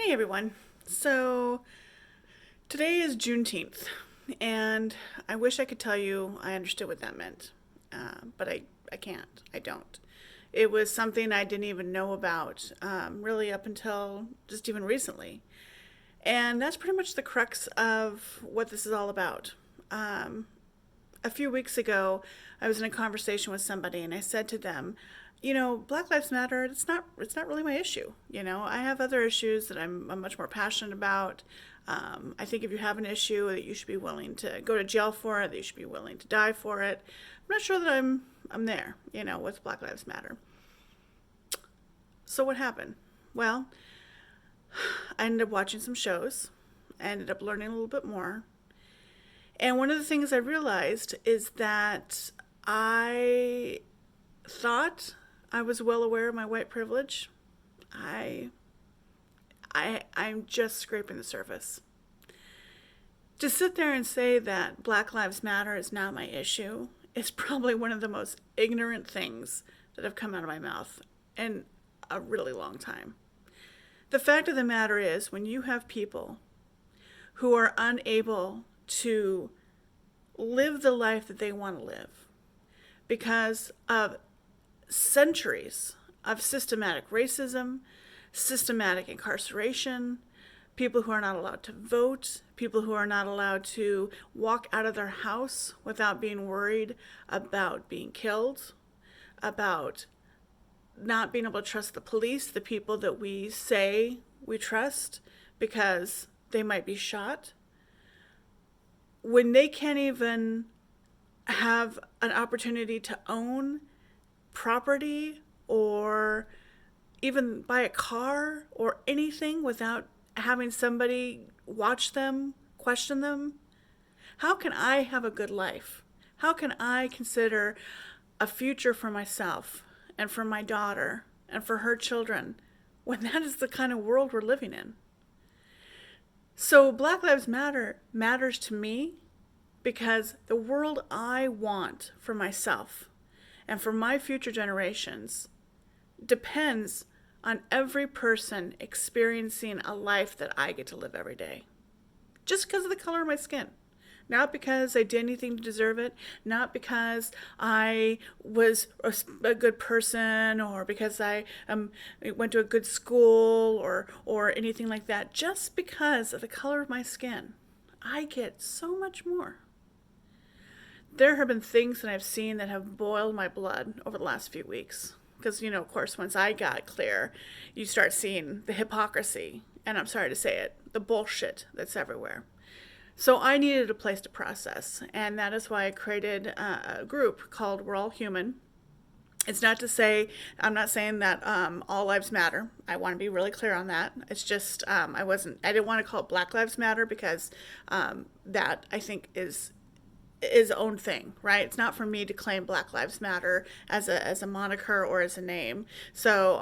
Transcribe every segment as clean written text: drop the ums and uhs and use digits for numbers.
Hey everyone. So today is Juneteenth, and I wish I could tell you I understood what that meant, but I can't. I don't. It was something I didn't even know about really up until just even recently. And that's pretty much the crux of what this is all about. Um, a few weeks ago, I was in a conversation with somebody, and I said to them, Black Lives Matter. It's not really my issue. I have other issues that I'm much more passionate about. I think if you have an issue, that you should be willing to go to jail for it. That you should be willing to die for it. I'm not sure that I'm there. With Black Lives Matter. So what happened? Well, I ended up watching some shows. I ended up learning a little bit more. And one of the things I realized is that I thought I was well aware of my white privilege. I, I'm just scraping the surface. To sit there and say that Black Lives Matter is not my issue is probably one of the most ignorant things that have come out of my mouth in a really long time. The fact of the matter is, when you have people who are unable to live the life that they want to live because of centuries of systematic racism, systematic incarceration, people who are not allowed to vote, people who are not allowed to walk out of their house without being worried about being killed, about not being able to trust the police, the people that we say we trust, because they might be shot. When they can't even have an opportunity to own property or even buy a car or anything without having somebody watch them, question them, how can I have a good life? How can I consider a future for myself and for my daughter and for her children when that is the kind of world we're living in? So Black Lives Matter matters to me because the world I want for myself and for my future generations depends on every person experiencing a life that I get to live every day. Just because of the color of my skin. Not because I did anything to deserve it, not because I was a good person or because I went to a good school or anything like that. Just because of the color of my skin, I get so much more. There have been things that I've seen that have boiled my blood over the last few weeks. Because, of course, once I got clear, you start seeing the hypocrisy, and I'm sorry to say it, the bullshit that's everywhere. So I needed a place to process, and that is why I created a group called We're All Human. It's not to say, I'm not saying that all lives matter. I want to be really clear on that. It's just, I didn't want to call it Black Lives Matter because that I think is own thing, right? It's not for me to claim Black Lives Matter as a moniker or as a name. So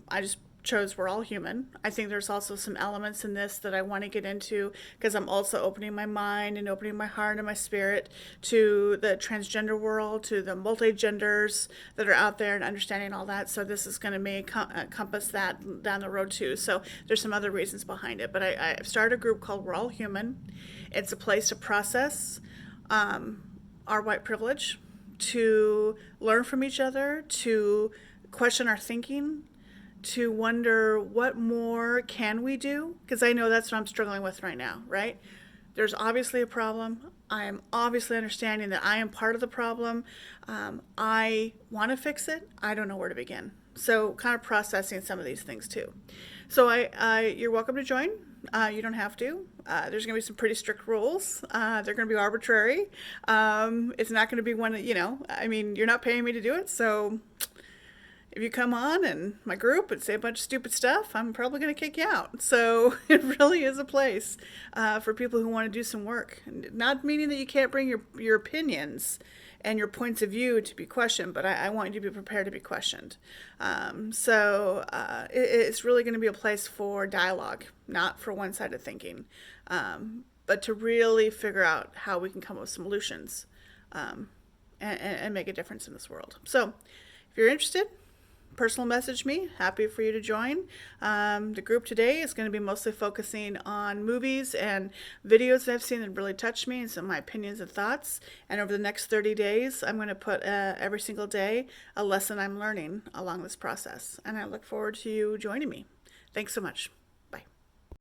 I just chose We're All Human. I think there's also some elements in this that I want to get into because I'm also opening my mind and opening my heart and my spirit to the transgender world, to the multi-genders that are out there and understanding all that. So this is going to encompass that down the road too. So there's some other reasons behind it. But I've started a group called We're All Human. It's a place to process our white privilege, to learn from each other, to question our thinking, to wonder what more can we do? Because I know that's what I'm struggling with right now, right? There's obviously a problem. I am obviously understanding that I am part of the problem. I want to fix it. I don't know where to begin. So kind of processing some of these things too. So you're welcome to join. You don't have to. There's going to be some pretty strict rules. They're going to be arbitrary. It's not going to be one that, you're not paying me to do it. So if you come on and my group and say a bunch of stupid stuff, I'm probably going to kick you out. So it really is a place for people who want to do some work. Not meaning that you can't bring your opinions and your points of view to be questioned, but I want you to be prepared to be questioned. It's really going to be a place for dialogue, not for one-sided thinking, but to really figure out how we can come up with solutions and make a difference in this world. So if you're interested, personal message me. Happy for you to join. The group today is going to be mostly focusing on movies and videos that I've seen that really touched me and some of my opinions and thoughts. And over the next 30 days, I'm going to put every single day a lesson I'm learning along this process. And I look forward to you joining me. Thanks so much.